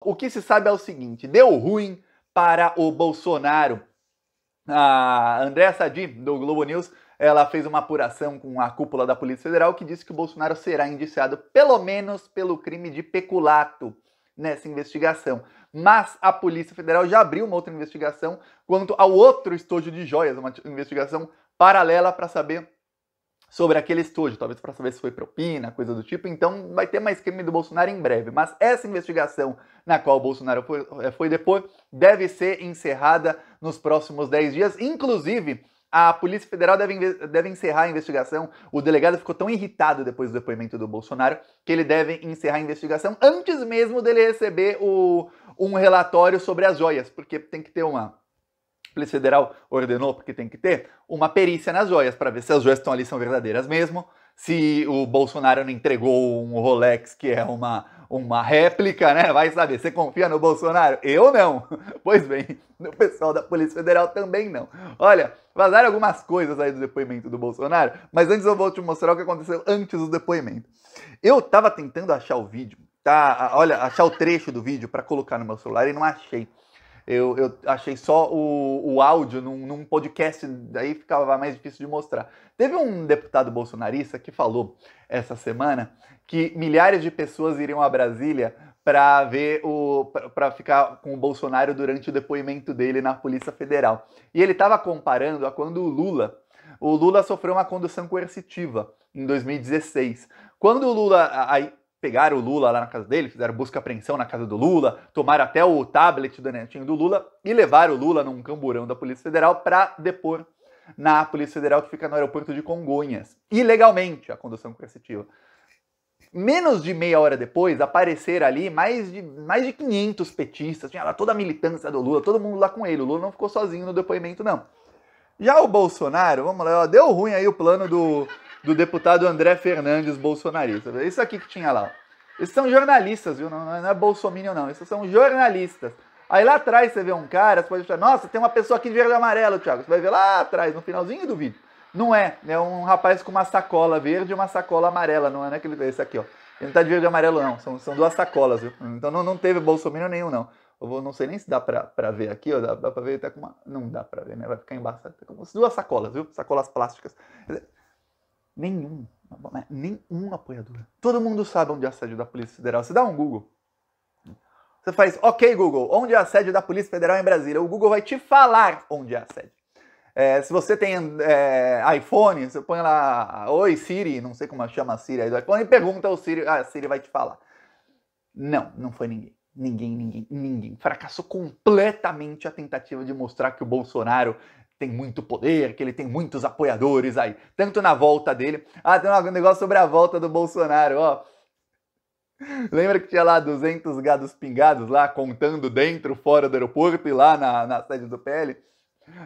O que se sabe é o seguinte, deu ruim para o Bolsonaro. A Andréa Sadi, do Globo News, ela fez uma apuração com a cúpula da Polícia Federal que disse que o Bolsonaro será indiciado pelo menos pelo crime de peculato nessa investigação. Mas a Polícia Federal já abriu uma outra investigação quanto ao outro estojo de joias, uma investigação paralela para saber sobre aquele estojo, talvez para saber se foi propina, coisa do tipo. Então vai ter mais crime do Bolsonaro em breve. Mas essa investigação na qual o Bolsonaro foi depor deve ser encerrada nos próximos 10 dias. Inclusive, a Polícia Federal deve encerrar a investigação. O delegado ficou tão irritado depois do depoimento do Bolsonaro que ele deve encerrar a investigação antes mesmo dele receber um relatório sobre as joias, porque tem que ter uma... A Polícia Federal ordenou, porque tem que ter, uma perícia nas joias, para ver se as joias estão ali são verdadeiras mesmo, se o Bolsonaro não entregou um Rolex que é uma réplica, né? Vai saber, você confia no Bolsonaro? Eu não. Pois bem, o pessoal da Polícia Federal também não. Olha, vazaram algumas coisas aí do depoimento do Bolsonaro, mas antes eu vou te mostrar o que aconteceu antes do depoimento. Eu tava tentando achar o vídeo, tá? Olha, achar o trecho do vídeo para colocar no meu celular e não achei. Eu achei só o áudio num podcast, daí ficava mais difícil de mostrar. Teve um deputado bolsonarista que falou essa semana que milhares de pessoas iriam a Brasília para ficar com o Bolsonaro durante o depoimento dele na Polícia Federal. E ele estava comparando a quando o Lula sofreu uma condução coercitiva em 2016. Quando o Lula... Pegaram o Lula lá na casa dele, fizeram busca e apreensão na casa do Lula, tomaram até o tablet do netinho do Lula e levaram o Lula num camburão da Polícia Federal para depor na Polícia Federal que fica no aeroporto de Congonhas. Ilegalmente, a condução coercitiva. Menos de meia hora depois, apareceram ali mais de 500 petistas, tinha lá toda a militância do Lula, todo mundo lá com ele. O Lula não ficou sozinho no depoimento, não. Já o Bolsonaro, vamos lá, ó, deu ruim aí o plano do deputado André Fernandes, bolsonarista. Isso aqui que tinha lá. Esses são jornalistas, viu? Não é bolsominion, não. Esses são jornalistas. Aí lá atrás você vê um cara, você pode achar, nossa, tem uma pessoa aqui de verde e amarelo, Thiago. Você vai ver lá atrás, no finalzinho do vídeo. Não é. É um rapaz com uma sacola verde e uma sacola amarela. Não é aquele, esse aqui, ó. Ele não tá de verde e amarelo, não. São duas sacolas, viu? Então não teve bolsominion nenhum, não. Eu não sei nem se dá pra ver aqui, ó. Dá pra ver, tá com uma... Não dá pra ver, né? Vai ficar embaçado. Tá com duas sacolas, viu? Sacolas plásticas. Nenhum apoiador. Todo mundo sabe onde é a sede da Polícia Federal. Você dá um Google. Você faz, ok, Google, onde é a sede da Polícia Federal em Brasília? O Google vai te falar onde é a sede. Se você tem iPhone, você põe lá, oi Siri, não sei como chama a Siri aí do iPhone, e pergunta ao Siri, a Siri vai te falar. Não foi ninguém. Ninguém. Fracassou completamente a tentativa de mostrar que o Bolsonaro tem muito poder, que ele tem muitos apoiadores aí, tanto na volta dele. Tem um negócio sobre a volta do Bolsonaro, ó. Lembra que tinha lá 200 gados pingados lá, contando dentro, fora do aeroporto e lá na sede do PL?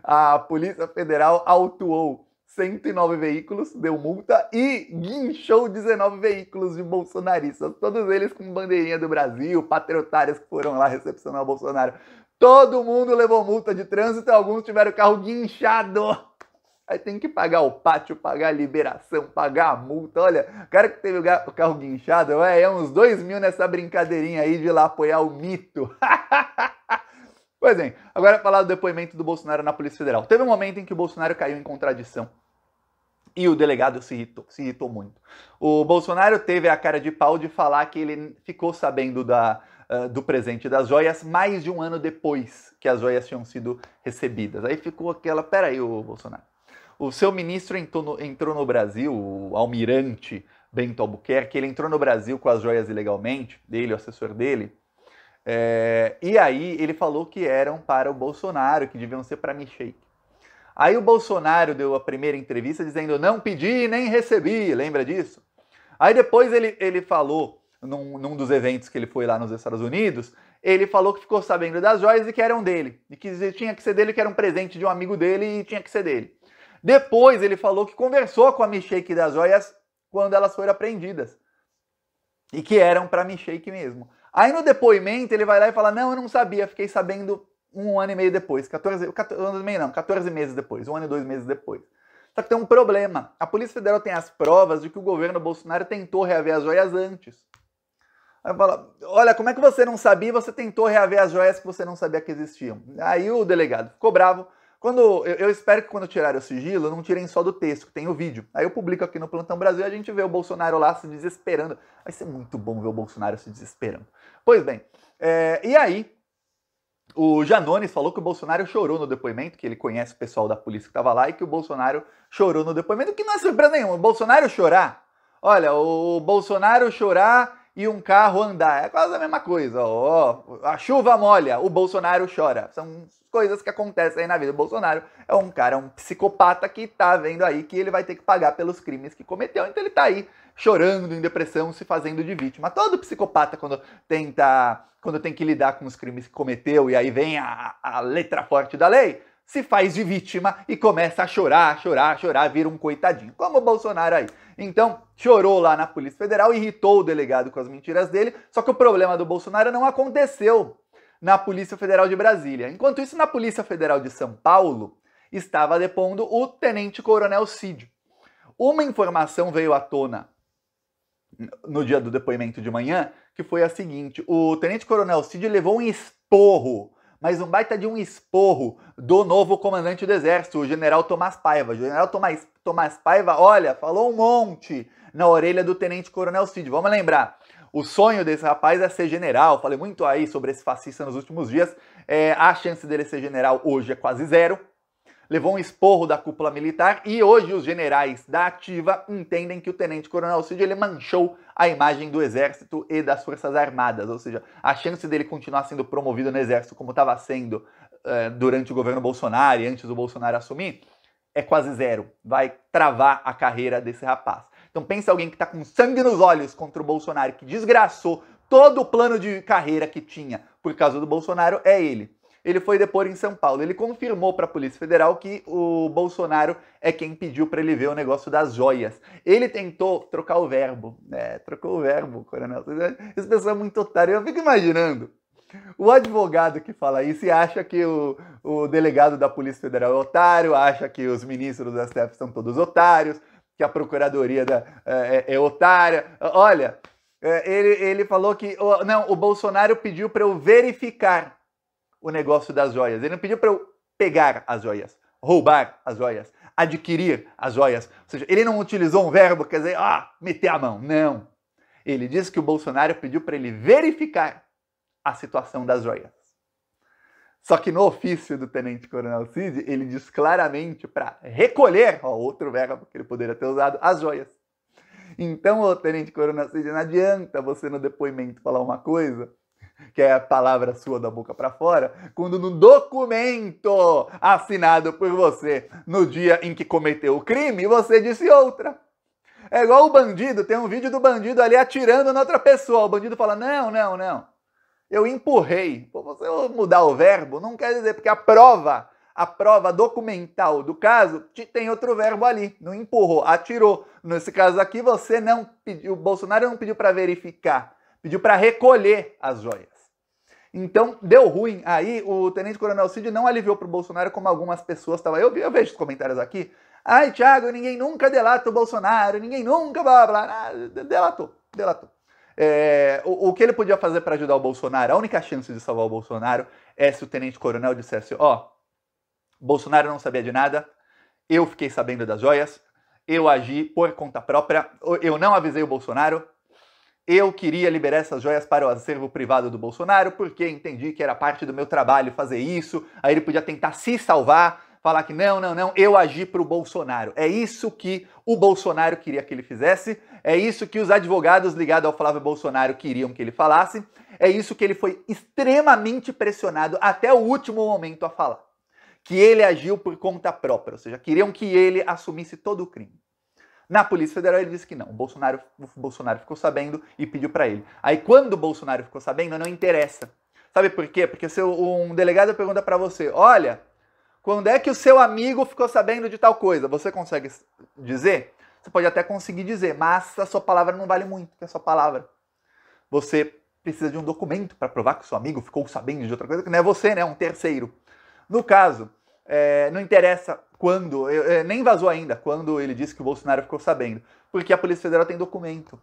A Polícia Federal autuou 109 veículos, deu multa e guinchou 19 veículos de bolsonaristas, todos eles com bandeirinha do Brasil, patriotários que foram lá recepcionar o Bolsonaro. Todo mundo levou multa de trânsito, alguns tiveram o carro guinchado. Aí tem que pagar o pátio, pagar a liberação, pagar a multa. Olha, o cara que teve o carro guinchado, é uns 2 mil nessa brincadeirinha aí de ir lá apoiar o mito. Pois bem, agora falar do depoimento do Bolsonaro na Polícia Federal. Teve um momento em que o Bolsonaro caiu em contradição. E o delegado se irritou muito. O Bolsonaro teve a cara de pau de falar que ele ficou sabendo do presente das joias mais de um ano depois que as joias tinham sido recebidas. Aí ficou aquela, peraí, ô Bolsonaro, o seu ministro entrou no Brasil, o almirante Bento Albuquerque, ele entrou no Brasil com as joias ilegalmente, o assessor dele, e aí ele falou que eram para o Bolsonaro, que deviam ser para Michel. Aí o Bolsonaro deu a primeira entrevista dizendo, não pedi nem recebi, lembra disso? Aí depois ele falou, num dos eventos que ele foi lá nos Estados Unidos, ele falou que ficou sabendo das joias e que eram dele. E que tinha que ser dele, que era um presente de um amigo dele e tinha que ser dele. Depois ele falou que conversou com a Michelle das joias quando elas foram apreendidas. E que eram para Michelle mesmo. Aí no depoimento ele vai lá e fala, não, eu não sabia, fiquei sabendo 1 ano e meio depois. 14 meses depois, 1 ano e 2 meses depois. Só que tem um problema. A Polícia Federal tem as provas de que o governo Bolsonaro tentou reaver as joias antes. Aí fala, olha, como é que você não sabia? Você tentou reaver as joias que você não sabia que existiam. Aí o delegado ficou bravo. Eu espero que quando tirarem o sigilo, não tirem só do texto, que tem o vídeo. Aí eu publico aqui no Plantão Brasil e a gente vê o Bolsonaro lá se desesperando. Vai ser muito bom ver o Bolsonaro se desesperando. Pois bem, e aí o Janones falou que o Bolsonaro chorou no depoimento, que ele conhece o pessoal da polícia que estava lá e que o Bolsonaro chorou no depoimento, que não é surpresa nenhuma. O Bolsonaro chorar, olha, o Bolsonaro chorar e um carro andar, é quase a mesma coisa. A chuva molha, o Bolsonaro chora. São coisas que acontecem aí na vida. O Bolsonaro é um cara, um psicopata que tá vendo aí que ele vai ter que pagar pelos crimes que cometeu, então ele tá aí chorando, em depressão, se fazendo de vítima. Todo psicopata, quando tem que lidar com os crimes que cometeu e aí vem a letra forte da lei, se faz de vítima e começa a chorar, vira um coitadinho, como o Bolsonaro aí. Então, chorou lá na Polícia Federal, irritou o delegado com as mentiras dele, só que o problema do Bolsonaro não aconteceu na Polícia Federal de Brasília. Enquanto isso, na Polícia Federal de São Paulo, estava depondo o Tenente Coronel Cid. Uma informação veio à tona no dia do depoimento de manhã, que foi a seguinte: o Tenente Coronel Cid levou um esporro, mas um baita de um esporro, do novo comandante do Exército, o General Tomás Paiva. O General Tomás Paiva, olha, falou um monte na orelha do Tenente Coronel Cid. Vamos lembrar, o sonho desse rapaz é ser general. Falei muito aí sobre esse fascista nos últimos dias. A chance dele ser general hoje é quase zero. Levou um esporro da cúpula militar e hoje os generais da ativa entendem que o Tenente Coronel Cid ele manchou a imagem do Exército e das Forças Armadas, ou seja, a chance dele continuar sendo promovido no Exército como estava sendo durante o governo Bolsonaro e antes do Bolsonaro assumir, é quase zero. Vai travar a carreira desse rapaz. Então pensa alguém que está com sangue nos olhos contra o Bolsonaro, que desgraçou todo o plano de carreira que tinha por causa do Bolsonaro, é ele. Ele foi depor em São Paulo. Ele confirmou para a Polícia Federal que o Bolsonaro é quem pediu para ele ver o negócio das joias. Ele tentou trocar o verbo. Trocou o verbo, coronel. Esse pessoal é muito otário. Eu fico imaginando. O advogado que fala isso e acha que o delegado da Polícia Federal é otário, acha que os ministros do STF são todos otários, que a procuradoria é otária. Olha, ele falou que o Bolsonaro pediu para eu verificar o negócio das joias. Ele não pediu para eu pegar as joias, roubar as joias, adquirir as joias. Ou seja, ele não utilizou um verbo, quer dizer, meter a mão. Não. Ele disse que o Bolsonaro pediu para ele verificar a situação das joias. Só que no ofício do Tenente Coronel Cid, ele diz claramente para recolher, outro verbo que ele poderia ter usado, as joias. Então, o Tenente Coronel Cid, não adianta você no depoimento falar uma coisa que é a palavra sua da boca para fora, quando no documento assinado por você no dia em que cometeu o crime, você disse outra. É igual o bandido, tem um vídeo do bandido ali atirando na outra pessoa. O bandido fala, não, eu empurrei. Pô, você mudar o verbo não quer dizer, porque a prova documental do caso tem outro verbo ali. Não empurrou, atirou. Nesse caso aqui, você não pediu, o Bolsonaro não pediu para verificar, pediu para recolher as joias. Então, deu ruim. Aí, o Tenente Coronel Cid não aliviou para o Bolsonaro como algumas pessoas estavam. Eu vejo os comentários aqui. Ai, Thiago, ninguém nunca delata o Bolsonaro, ninguém nunca, blá, blá, blá. Delatou. O que ele podia fazer para ajudar o Bolsonaro, a única chance de salvar o Bolsonaro é se o Tenente Coronel dissesse, Bolsonaro não sabia de nada, eu fiquei sabendo das joias, eu agi por conta própria, eu não avisei o Bolsonaro, eu queria liberar essas joias para o acervo privado do Bolsonaro, porque entendi que era parte do meu trabalho fazer isso. Aí ele podia tentar se salvar, falar que não, eu agi para o Bolsonaro. É isso que o Bolsonaro queria que ele fizesse, é isso que os advogados ligados ao Flávio Bolsonaro queriam que ele falasse, é isso que ele foi extremamente pressionado até o último momento a falar. Que ele agiu por conta própria, ou seja, queriam que ele assumisse todo o crime. Na Polícia Federal ele disse que não, o Bolsonaro ficou sabendo e pediu para ele. Aí quando o Bolsonaro ficou sabendo, não interessa. Sabe por quê? Porque se um delegado pergunta para você, olha, quando é que o seu amigo ficou sabendo de tal coisa? Você consegue dizer? Você pode até conseguir dizer, mas a sua palavra não vale muito, que é a sua palavra. Você precisa de um documento para provar que o seu amigo ficou sabendo de outra coisa, que não é você, né? É um terceiro. No caso, não interessa quando, nem vazou ainda, quando ele disse que o Bolsonaro ficou sabendo, porque a Polícia Federal tem documento.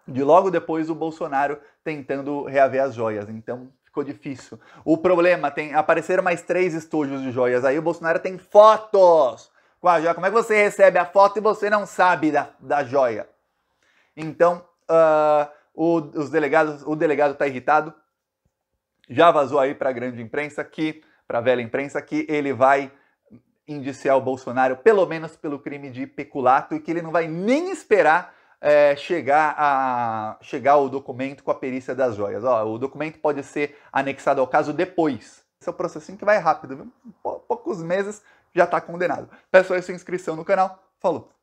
de logo depois o Bolsonaro tentando reaver as joias. Então ficou difícil. O problema, apareceram mais 3 estojos de joias. Aí o Bolsonaro tem fotos com a joia. Como é que você recebe a foto e você não sabe da joia? Então, o delegado está irritado. Já vazou aí para a grande imprensa, para a velha imprensa, que ele vai indiciar o Bolsonaro pelo menos pelo crime de peculato e que ele não vai nem esperar chegar o documento com a perícia das joias. O documento pode ser anexado ao caso depois. Esse é um processinho que vai rápido, viu? Poucos meses já está condenado. Peço aí sua inscrição no canal. Falou!